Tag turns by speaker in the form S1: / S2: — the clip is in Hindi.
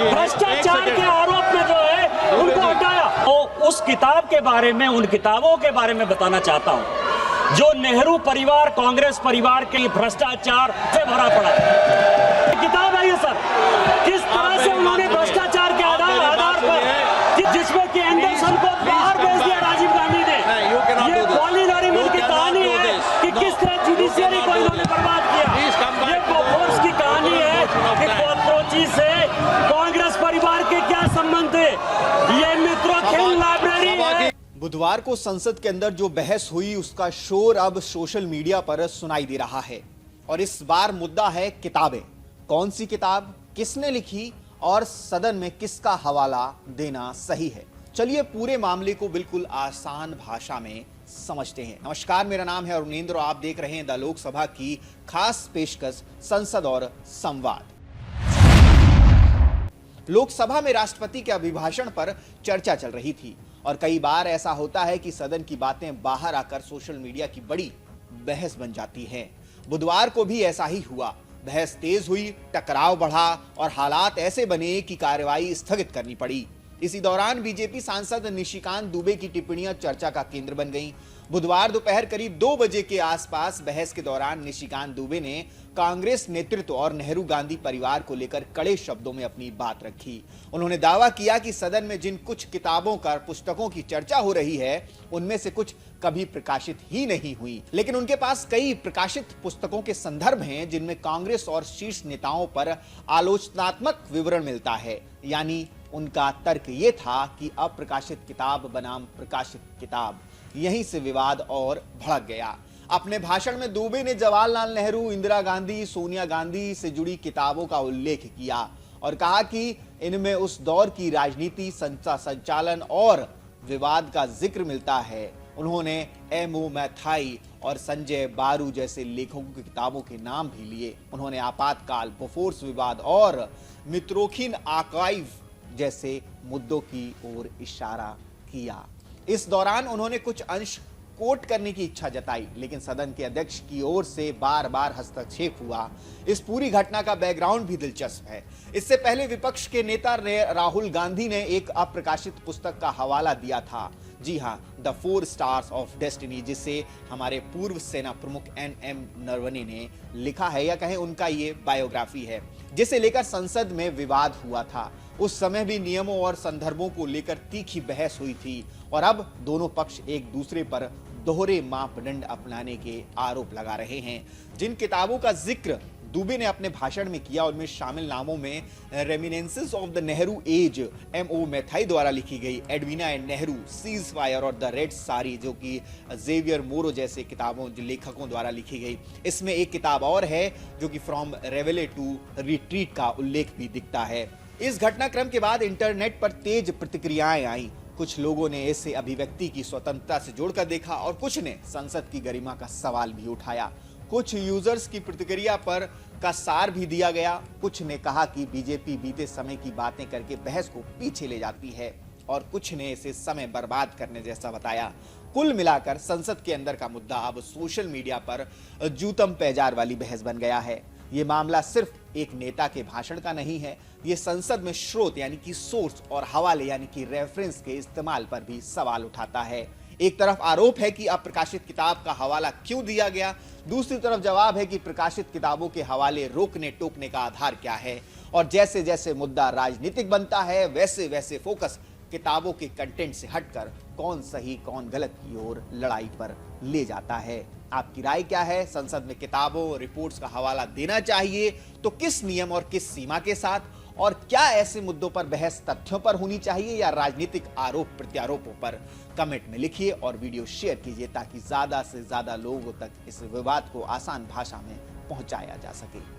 S1: भ्रष्टाचार के आरोप में जो है उनको हटाया। तो उस किताब के बारे में, उन किताबों के बारे में बताना चाहता हूं जो नेहरू परिवार, कांग्रेस परिवार के भ्रष्टाचार से भरा पड़ा है। किताब है ये सर, किस तरह से उन्होंने भ्रष्टाचार के आधार पर, जिसमें कि एंडरसन को बाहर भेज दिया राजीव गांधी ने। ये पॉलीनरी मिल की कहानी है कि किस तरह जुडिशियरी को इन्होंने बर्बाद किया। ये बोफोर्स की कहानी है कि कॉकरोची से कांग्रेस परिवार के क्या संबंध है। ये मित्रों खेल लाइब्रेरी है।
S2: बुधवार को संसद के अंदर जो बहस हुई उसका शोर अब सोशल मीडिया पर सुनाई दे रहा है और इस बार मुद्दा है किताबें। कौन सी किताब, किसने लिखी और सदन में किसका हवाला देना सही है। चलिए पूरे मामले को बिल्कुल आसान भाषा में समझते हैं। नमस्कार, मेरा नाम है अरुणेंद्र और आप देख रहे हैं द लोकसभा की खास पेशकश संसद और संवाद। लोकसभा में राष्ट्रपति के अभिभाषण पर चर्चा चल रही थी और कई बार ऐसा होता है कि सदन की बातें बाहर आकर सोशल मीडिया की बड़ी बहस बन जाती है। बुधवार को भी ऐसा ही हुआ। बहस तेज हुई, टकराव बढ़ा और हालात ऐसे बने कि कार्रवाई स्थगित करनी पड़ी। इसी दौरान बीजेपी सांसद निशिकांत दुबे की टिप्पणियां चर्चा का केंद्र बन गईं। बुधवार दोपहर करीब 2 बजे के आसपास बहस के दौरान निशिकांत दुबे ने कांग्रेस नेतृत्व और नेहरू गांधी परिवार को लेकर कड़े शब्दों में अपनी बात रखी। उन्होंने दावा किया कि सदन में जिन कुछ किताबों का, पुस्तकों की चर्चा हो रही है उनमें से कुछ कभी प्रकाशित ही नहीं हुई, लेकिन उनके पास कई प्रकाशित पुस्तकों के संदर्भ हैं जिनमें कांग्रेस और शीर्ष नेताओं पर आलोचनात्मक विवरण मिलता है। यानी उनका तर्क यह था कि अप्रकाशित किताब बनाम प्रकाशित किताब। यहीं से विवाद और भड़क गया। अपने भाषण में दुबे ने जवाहरलाल नेहरू, इंदिरा गांधी, सोनिया गांधी से जुड़ी किताबों का उल्लेख किया और कहा कि इनमें उस दौर की राजनीति, संचालन और विवाद का जिक्र मिलता है। उन्होंने एमओ मैथाई और संजय बारू जैसे लेखकों की किताबों के नाम भी लिए। उन्होंने आपातकाल, बोफोर्स विवाद और मित्रोखिन आर्काइव जैसे मुद्दों की ओर इशारा किया। इस दौरान उन्होंने कुछ अंश कोट करने की इच्छा जताई, लेकिन सदन के अध्यक्ष की ओर से बार बार हस्तक्षेप हुआ। इस पूरी घटना का बैकग्राउंड भी दिलचस्प है। इससे पहले विपक्ष के नेता राहुल गांधी ने एक अप्रकाशित पुस्तक का हवाला दिया था। जी हां, द 4 स्टार्स ऑफ डेस्टिनी, जिसे हमारे पूर्व सेना प्रमुख NM नरवणे ने लिखा है, या कहें उनका ये बायोग्राफी है, जिसे लेकर संसद में विवाद हुआ था। उस समय भी नियमों और संदर्भों को लेकर तीखी बहस हुई थी और अब दोनों पक्ष एक दूसरे पर दोहरे मापदंड अपनाने के आरोप लगा रहे हैं। जिन किताबों का जिक्र दुबे ने अपने भाषण में किया उनमें शामिल नामों में reminiscences of the Nehru age, MO Mathai द्वारा लिखी गई Edwina and Nehru, cease fire और द रेड सारी, जो कि जेवियर मोरो जैसे किताबों लेखकों द्वारा लिखी गई। इसमें एक किताब और है जो कि फ्रॉम रेवेले टू रिट्रीट का उल्लेख भी दिखता है। इस घटनाक्रम के बाद इंटरनेट पर तेज प्रतिक्रियाएं आई। कुछ लोगों ने इसे अभिव्यक्ति की स्वतंत्रता से जोड़कर देखा और कुछ ने संसद की गरिमा का सवाल भी उठाया। कुछ यूजर्स की प्रतिक्रिया पर का सार भी दिया गया। कुछ ने कहा कि बीजेपी बीते समय की बातें करके बहस को पीछे ले जाती है और कुछ ने इसे समय बर्बाद करने जैसा बताया। कुल मिलाकर संसद के अंदर का मुद्दा अब सोशल मीडिया पर जूतम पैजार वाली बहस बन गया है। ये मामला सिर्फ एक नेता के भाषण का नहीं है, ये संसद में स्रोत यानी कि सोर्स और हवाले यानी कि रेफरेंस के इस्तेमाल पर भी सवाल उठाता है। एक तरफ आरोप है कि अप्रकाशित किताब का हवाला क्यों दिया गया, दूसरी तरफ जवाब है कि प्रकाशित किताबों के हवाले रोकने टोकने का आधार क्या है। और जैसे जैसे मुद्दा राजनीतिक बनता है वैसे वैसे फोकस किताबों के कंटेंट से हटकर कौन सही कौन गलत की ओर लड़ाई पर ले जाता है। आपकी राय क्या है? संसद में किताबों, रिपोर्ट्स का हवाला देना चाहिए तो किस नियम और किस सीमा के साथ? और क्या ऐसे मुद्दों पर बहस तथ्यों पर होनी चाहिए या राजनीतिक आरोप प्रत्यारोपों पर? कमेंट में लिखिए और वीडियो शेयर कीजिए ताकि ज्यादा से ज्यादा लोगों तक इस विवाद को आसान भाषा में पहुंचाया जा सके।